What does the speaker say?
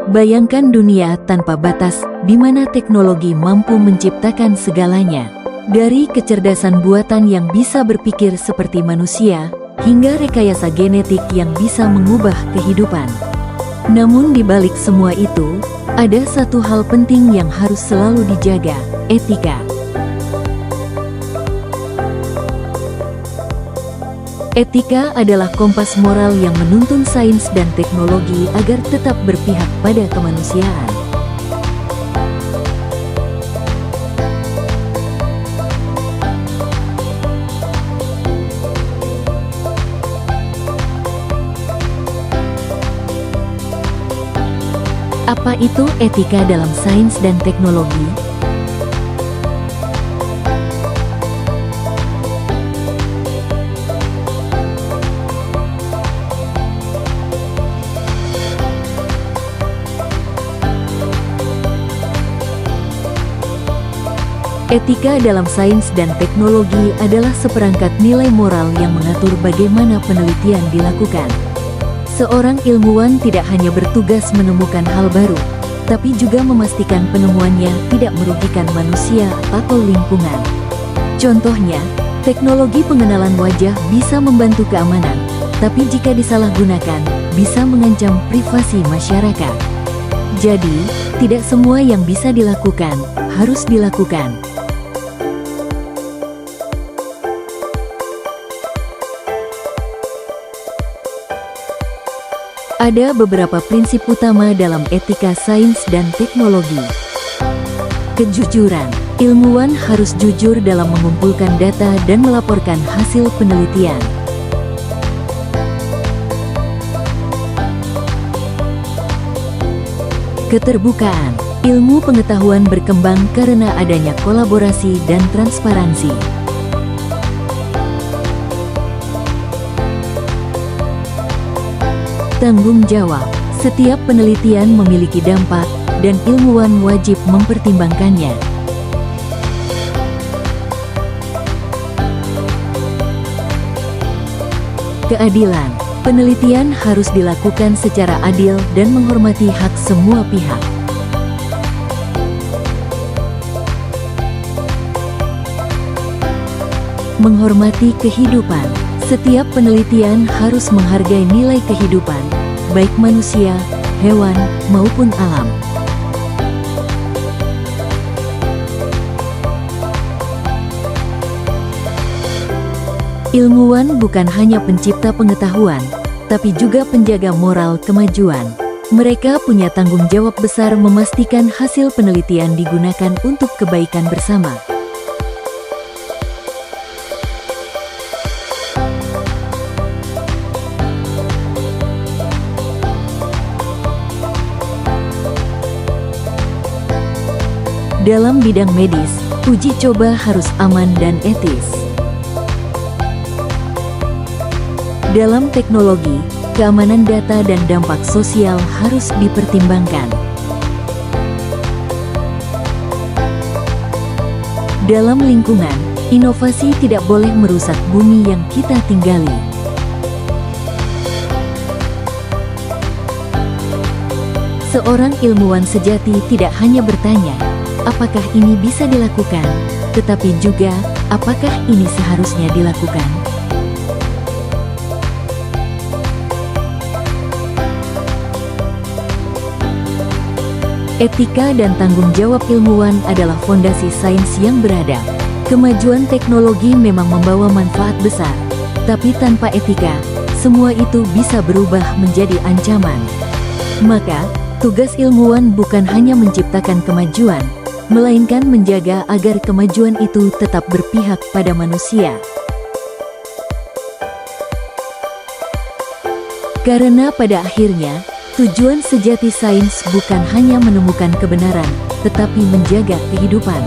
Bayangkan dunia tanpa batas, di mana teknologi mampu menciptakan segalanya. Dari kecerdasan buatan yang bisa berpikir seperti manusia, hingga rekayasa genetik yang bisa mengubah kehidupan. Namun di balik semua itu, ada satu hal penting yang harus selalu dijaga, etika. Etika adalah kompas moral yang menuntun sains dan teknologi agar tetap berpihak pada kemanusiaan. Apa itu etika dalam sains dan teknologi? Etika dalam sains dan teknologi adalah seperangkat nilai moral yang mengatur bagaimana penelitian dilakukan. Seorang ilmuwan tidak hanya bertugas menemukan hal baru, tapi juga memastikan penemuannya tidak merugikan manusia atau lingkungan. Contohnya, teknologi pengenalan wajah bisa membantu keamanan, tapi jika disalahgunakan, bisa mengancam privasi masyarakat. Jadi, tidak semua yang bisa dilakukan, harus dilakukan. Ada beberapa prinsip utama dalam etika sains dan teknologi. Kejujuran. Ilmuwan harus jujur dalam mengumpulkan data dan melaporkan hasil penelitian. Keterbukaan. Ilmu pengetahuan berkembang karena adanya kolaborasi dan transparansi. Tanggung jawab. Setiap penelitian memiliki dampak, dan ilmuwan wajib mempertimbangkannya. Keadilan. Penelitian harus dilakukan secara adil dan menghormati hak semua pihak. Menghormati kehidupan. Setiap penelitian harus menghargai nilai kehidupan, baik manusia, hewan, maupun alam. Ilmuwan bukan hanya pencipta pengetahuan, tapi juga penjaga moral kemajuan. Mereka punya tanggung jawab besar memastikan hasil penelitian digunakan untuk kebaikan bersama. Dalam bidang medis, uji coba harus aman dan etis. Dalam teknologi, keamanan data dan dampak sosial harus dipertimbangkan. Dalam lingkungan, inovasi tidak boleh merusak bumi yang kita tinggali. Seorang ilmuwan sejati tidak hanya bertanya, apakah ini bisa dilakukan, tetapi juga, apakah ini seharusnya dilakukan? Etika dan tanggung jawab ilmuwan adalah fondasi sains yang beradab. Kemajuan teknologi memang membawa manfaat besar, tapi tanpa etika, semua itu bisa berubah menjadi ancaman. Maka, tugas ilmuwan bukan hanya menciptakan kemajuan, melainkan menjaga agar kemajuan itu tetap berpihak pada manusia. Karena pada akhirnya, tujuan sejati sains bukan hanya menemukan kebenaran, tetapi menjaga kehidupan.